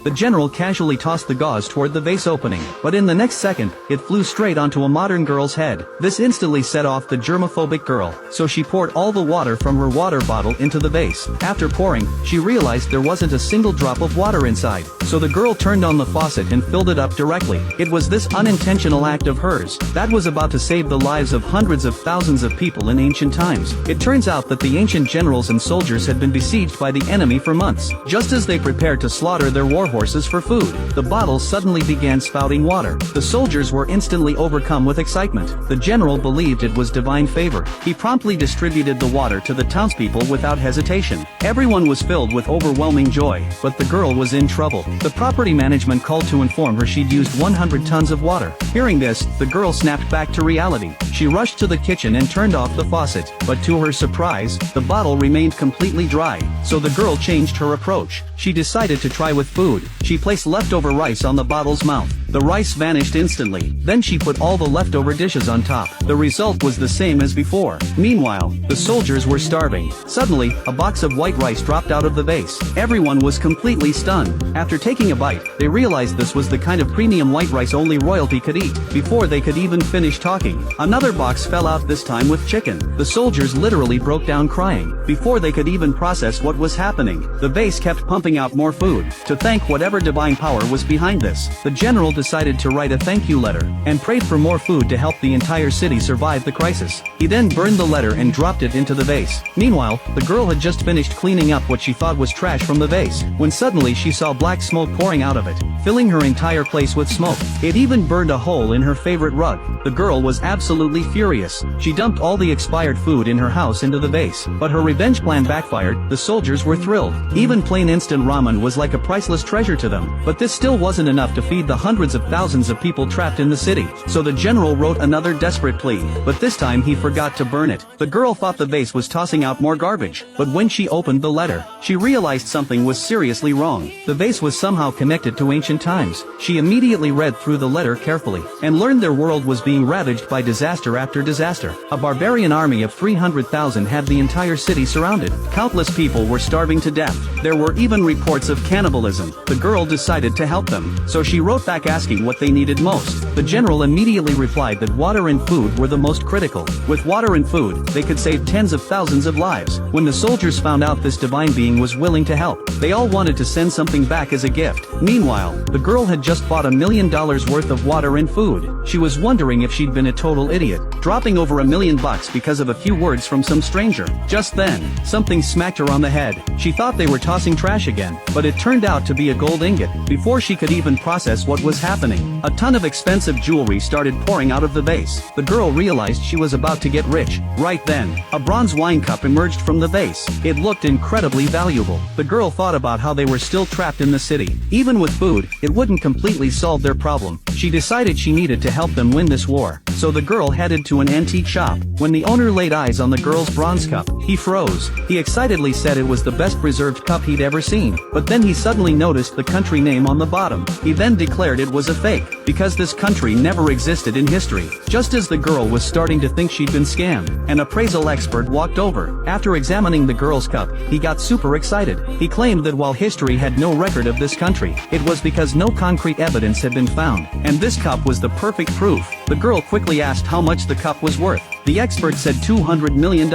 The general casually tossed the gauze toward the vase opening, but in the next second, it flew straight onto a modern girl's head. This instantly set off the germophobic girl, so she poured all the water from her water bottle into the vase. After pouring, she realized there wasn't a single drop of water inside, so the girl turned on the faucet and filled it up directly. It was this unintentional act of hers that was about to save the lives of hundreds of thousands of people in ancient times. It turns out that the ancient generals and soldiers had been besieged by the enemy for months. Just as they prepared to slaughter their war horses for food, the bottle suddenly began spouting water. The soldiers were instantly overcome with excitement. The general believed it was divine favor. He promptly distributed the water to the townspeople without hesitation. Everyone was filled with overwhelming joy, but the girl was in trouble. The property management called to inform her she'd used 100 tons of water. Hearing this, the girl snapped back to reality. She rushed to the kitchen and turned off the faucet, but to her surprise, the bottle remained completely dry. So the girl changed her approach. She decided to try with food. She placed leftover rice on the bottle's mouth. The rice vanished instantly. Then she put all the leftover dishes on top. The result was the same as before. Meanwhile, the soldiers were starving. Suddenly, a box of white rice dropped out of the vase. Everyone was completely stunned. After taking a bite, they realized this was the kind of premium white rice only royalty could eat. Before they could even finish talking, another box fell out, this time with chicken. The soldiers literally broke down crying. Before they could even process what was happening, the vase kept pumping out more food. To thank whatever divine power was behind this, the general decided to write a thank you letter, and prayed for more food to help the entire city survive the crisis. He then burned the letter and dropped it into the vase. Meanwhile, the girl had just finished cleaning up what she thought was trash from the vase, when suddenly she saw black smoke pouring out of it, filling her entire place with smoke. It even burned a hole in her favorite rug. The girl was absolutely furious. She dumped all the expired food in her house into the vase, but her revenge plan backfired. The soldiers were thrilled. Even plain instant ramen was like a priceless treasure to them, but this still wasn't enough to feed the hundreds of thousands of people trapped in the city. So the general wrote another desperate plea, but this time he forgot to burn it. The girl thought the vase was tossing out more garbage, but when she opened the letter, she realized something was seriously wrong. The vase was somehow connected to ancient times. She immediately read through the letter carefully, and learned their world was being ravaged by disaster after disaster. A barbarian army of 300,000 had the entire city surrounded. Countless people were starving to death. There were even reports of cannibalism. The girl decided to help them, so she wrote back asking what they needed most. The general immediately replied that water and food were the most critical. With water and food, they could save tens of thousands of lives. When the soldiers found out this divine being was willing to help, they all wanted to send something back as a gift. Meanwhile, the girl had just bought $1 million worth of water and food. She was wondering if she'd been a total idiot, dropping over $1 million because of a few words from some stranger. Just then, something smacked her on the head. She thought they were tossing trash again, but it turned out to be a gold ingot. Before she could even process what was happening, a ton of expensive jewelry started pouring out of the vase. The girl realized she was about to get rich. Right then, a bronze wine cup emerged from the vase. It looked incredibly valuable. The girl thought about how they were still trapped in the city. Even with food, it wouldn't completely solve their problem. She decided she needed to help them win this war. So the girl headed to an antique shop. When the owner laid eyes on the girl's bronze cup, he froze. He excitedly said it was the best preserved cup he'd ever seen. But then he suddenly noticed the country name on the bottom. He then declared it was a fake, because this country never existed in history. Just as the girl was starting to think she'd been scammed, an appraisal expert walked over. After examining the girl's cup, he got super excited. He claimed that while history had no record of this country, it was because no concrete evidence had been found, and this cup was the perfect proof. The girl quickly asked how much the cup was worth. The expert said $200 million.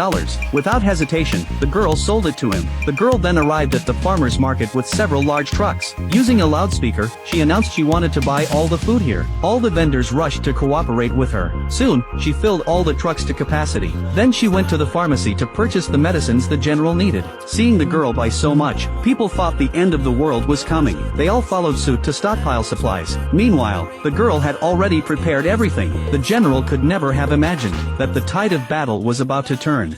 Without hesitation, the girl sold it to him. The girl then arrived at the farmer's market with several large trucks. Using a loudspeaker, she announced she wanted to buy all the food here. All the vendors rushed to cooperate with her. Soon, she filled all the trucks to capacity. Then she went to the pharmacy to purchase the medicines the general needed. Seeing the girl buy so much, people thought the end of the world was coming. They all followed suit to stockpile supplies. Meanwhile, the girl had already prepared everything. The general could never have imagined that the tide of battle was about to turn.